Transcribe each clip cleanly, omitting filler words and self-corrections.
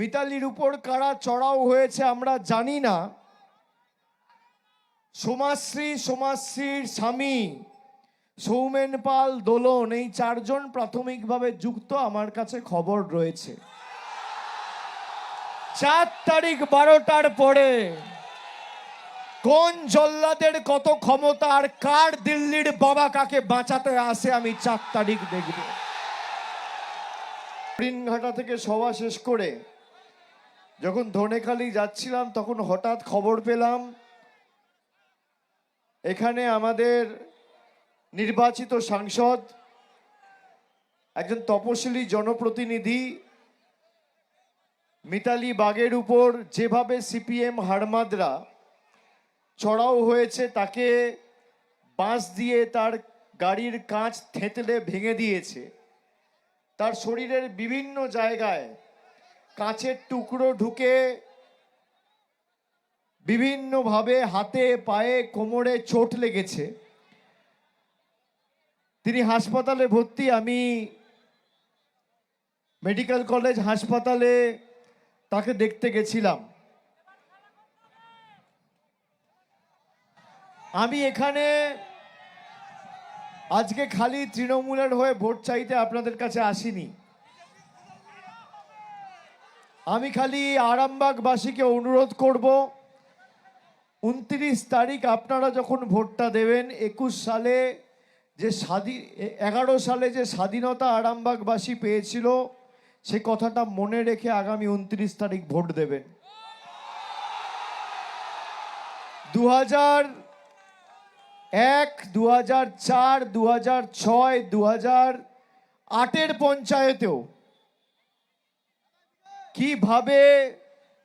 মিতালির উপর কারা চড়াও হয়েছে আমরা জানি না। সমাজশ্রীর স্বামী সৌমেন পাল দোলন, এই চারজন প্রাথমিকভাবে যুক্ত আমার কাছে খবর রয়েছে। 4 তারিখ 12টার পরে কোন জল্লাদের কত ক্ষমতা আর কার দিল্লির বাবা কাকে বাঁচাতে আসে আমি 4 তারিখ দেখব। হরিণঘাটা থেকে সভা শেষ করে যখন ধনেখালি যাচ্ছিলাম তখন হঠাৎ খবর পেলাম এখানে আমাদের নির্বাচিত সাংসদ, একজন তপশিলি জনপ্রতিনিধি মিতালি বাগের উপর যেভাবে সিপিএম হাড়মাদরা চড়াও হয়েছে, তাকে বাঁশ দিয়ে তার গাড়ির কাঁচ থেঁতলে ভেঙে দিয়েছে, তার শরীরের বিভিন্ন জায়গায় কাঁচের টুকরো ঢুকে বিভিন্নভাবে হাতে পায়ে কোমরে চোট লেগেছে। তিনি হাসপাতালে ভর্তি। আমি মেডিকেল কলেজ হাসপাতালে তাকে দেখতে গেছিলাম। আমি এখানে আজকে খালি তৃণমূলের হয়ে ভোট চাইতে আপনাদের কাছে আসিনি। আমি খালি আরামবাগবাসীকে অনুরোধ করব, 29 তারিখ আপনারা যখন ভোটটা দেবেন, 11 সালে যে স্বাধীনতা আরামবাগবাসী পেয়েছিল সে কথাটা মনে রেখে আগামী 29 তারিখ ভোট দেবেন। 2001, 2004, 2006, 2008 পঞ্চায়েতেও কিভাবে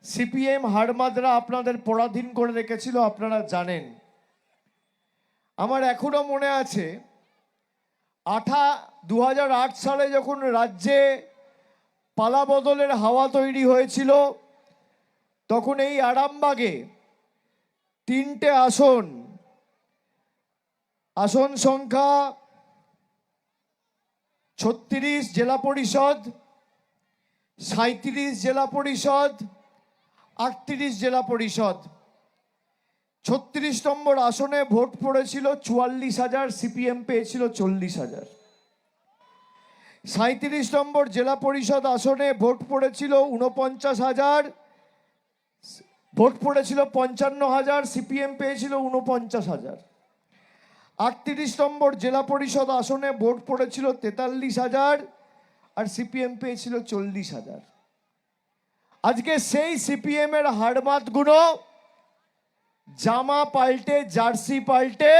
সিপিএম হাড়মাদরা আপনাদের পরাধীন করে রেখেছিল আপনারা জানেন। আমার এখনো মনে আছে 2008 সালে যখন রাজ্যে পালা বদলের হাওয়া তৈরি হয়েছিল, তখন এই আরামবাগে 3টে আসন সংখ্যা 36 জেলা পরিষদ, 37 জেলা পরিষদ, 38 জেলা পরিষদ। 36 নম্বর আসনে ভোট পড়েছিল 44,000, সিপিএম পেয়েছিল 40,000। 37 নম্বর জেলা পরিষদ আসনে ভোট পড়েছিল 49,000, ভোট পড়েছিল 55,000, সিপিএম পেয়েছিল 49,000। 38 নম্বর জেলা পরিষদ আসনে ভোট পড়েছিল 43,000 আর সিপিএম পেয়েছিল 40,000। আজকে সেই সিপিএম এর হাড়মাতগুলো জামা পাল্টে, জার্সি পাল্টে,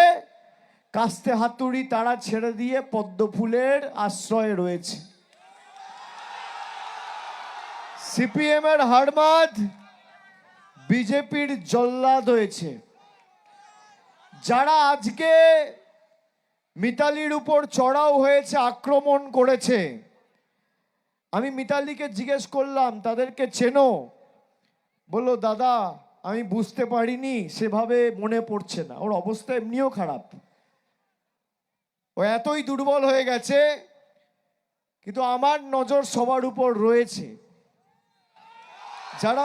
কাস্তে হাতুড়ি তারা ছেড়ে দিয়ে পদ্মফুলের আশ্রয়ে রয়েছে। সিপিএম এর হাড়মাত বিজেপির জল্লাদ হয়েছে। যারা আজকে মিতালির উপর চড়াও হয়েছে, আক্রমণ করেছে, আমি মিতালিকে জিজ্ঞেস করলাম তাদেরকে চেনো? বললো দাদা আমি বুঝতে পারিনি, সেভাবে মনে পড়ছে না। ওর অবস্থা এমনিও খারাপ, ও এতই দুর্বল হয়ে গেছে। কিন্তু আমার নজর সবার উপর রয়েছে। যারা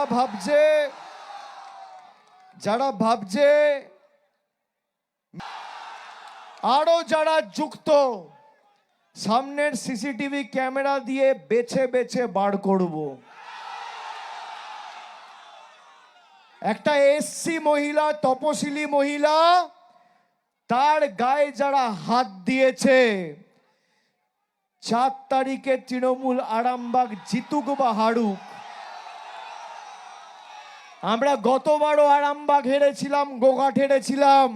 ভাবছে আরো যারা যুক্ত, সামনের সিসিটিভি ক্যামেরা দিয়ে বেছে বেছে বার করব। একটা এসসি মহিলা, তপশিলি মহিলা, তার গায়ে যারা হাত দিয়েছে, 4 তারিখে তৃণমূল আরামবাগ জিতুক বা হারুক। আমরা গতবারও আরামবাগ হেরেছিলাম, গোঘাট হেরেছিলাম,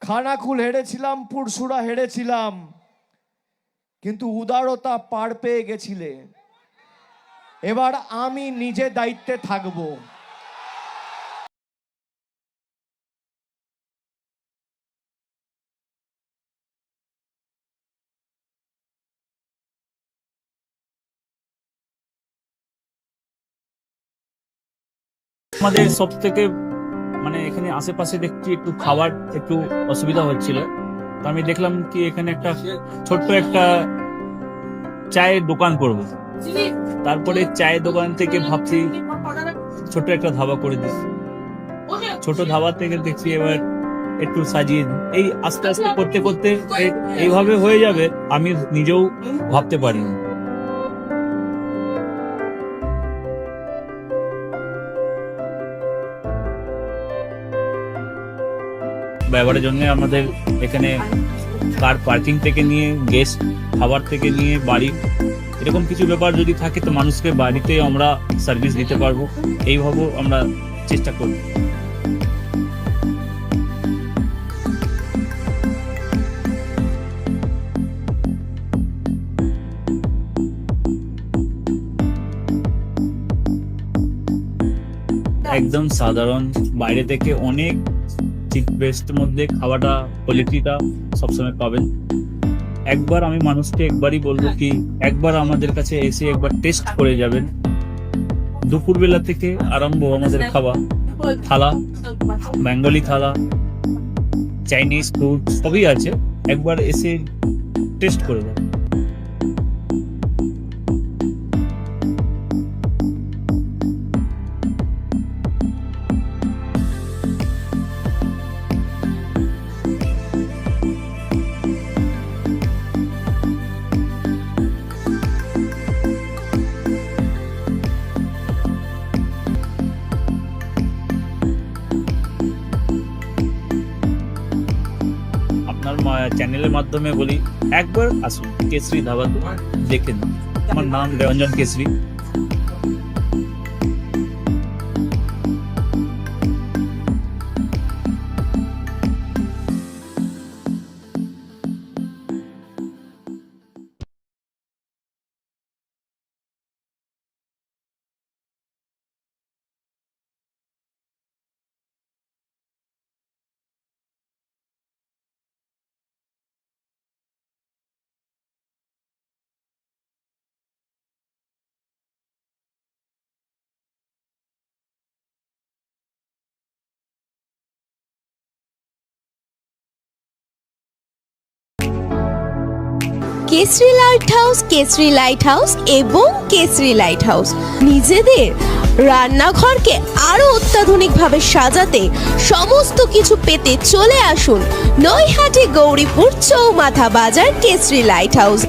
খানাকুল হেরেছিলাম, পুরসুরা হেরেছিলাম, কিন্তু উদারতা পার পেয়ে গেছিলে। এবার আমি নিজে দায়িত্বে থাকবো। আমাদের সব থেকে এখানে আশেপাশে দেখছি একটু খাবার একটু অসুবিধা হচ্ছিল, তো আমি দেখলাম কি এখানে একটা ছোট্ট একটা চায়ের দোকান করব। তারপরে চায়ের দোকান থেকে ভাবছি ছোট একটা ধাবা করে দিই, ছোট ধাবা থেকে দেখছি এবার একটু সাজিয়ে দিই। এই আস্তে আস্তে করতে করতে এইভাবে হয়ে যাবে, আমি নিজেও ভাবতে পারিনি। ব্যবহারের জন্য আমাদের এখানে কার পার্কিং থেকে নিয়ে গেস্ট খাবার থেকে নিয়ে বাড়ি, এরকম কিছু ব্যাপার যদি থাকে তো মানুষকে বাড়িতে আমরা সার্ভিস দিতে পারবো, এইভাবে আমরা চেষ্টা করি। একদম সাধারণ, বাইরে থেকে অনেক চিপ বেস্ট মধ্যে খাওয়াটা কোয়ালিটিটা সবসময় পাবেন। একবার আমি মানুষকে একবারই বলবো কি একবার আমাদের কাছে এসে একবার টেস্ট করে যাবেন। দুপুরবেলা থেকে আরম্ভ আমাদের খাওয়া, থালা, বেঙ্গলি থালা, চাইনিজ ফুড সবই আছে, একবার এসে টেস্ট করে যাবেন। আপনার চ্যানেলের মাধ্যমে বলি একবার আসুন কেশরী ধাবাতে দেখেন। আমার নাম Ranjan Keshari. Keshari light house, Keshari light house এবং কেশরী লাইট হাউস নিজেদের রান্নাঘরকে আরো অত্যাধুনিকভাবে সাজাতে সমস্ত কিছু পেতে চলে আসুন নৈহাটি গৌরীপুর চৌমাথা বাজার কেশরী লাইট হাউস।